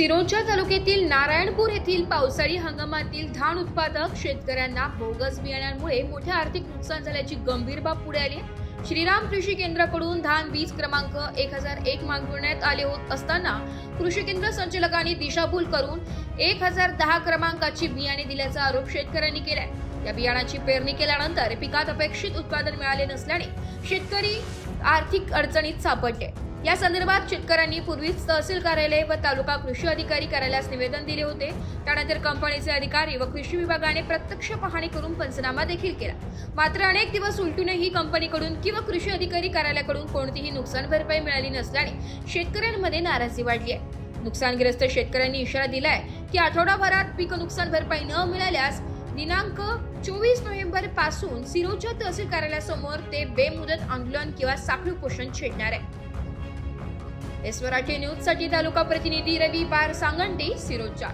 सिरोंचा तालुक्यातील नारायणपूर येथील पावसाळी हंगामातील धान उत्पादक शेतकऱ्यांना बोगस बियाण्यांमुळे मोठे आर्थिक नुकसान झाल्याची गंभीर बाब पुढे आली आहे। श्रीराम कृषी केंद्राकडून धान बीज क्रमांक 1001 मागवण्यात आले होत असताना कृषी केंद्र संचालकांनी दिशाभूल करून 1010 क्रमांकाची बियाणे दिल्याचा आरोप शेतकऱ्यांनी केलाय। या बियाणाची पेरणी केल्यानंतर पिकात अपेक्षित उत्पादन मिळाले नसल्याने शेतकरी आर्थिक अडचणीत सापडले। या संदर्भात शेतकऱ्यांनी पूर्वीच तहसील कार्यालय व तालुका कृषी अधिकारी कार्यालयास निवेदन दिले होते। त्यानंतर कंपनीचे अधिकारी व कृषी विभागाने प्रत्यक्ष पाहणी करून पंचनामा देखील केला। मात्र अनेक दिवस उलटूनही कंपनीकडून किंवा कृषी अधिकारी कार्यालयाकडून कोणतीही नुकसान भरपाई मिळाली नसल्याने शेतकऱ्यांमध्ये नाराजी वाढली आहे। नुकसानग्रस्त शेतकऱ्यांनी इशारा दिलाय की आठवडाभरात पीक नुकसान भरपाई न मिळाल्यास दिनांक 24 नोव्हेंबर पासून सिरोंचा तहसील कार्यालयासमोर ते बेमुदत आंदोलन किंवा साखळी उपोषण छेडणार आहे। एस मराठी न्यूज साठी तालुका प्रतिनिधी रवी पार सांगंटी, सिरोंचा।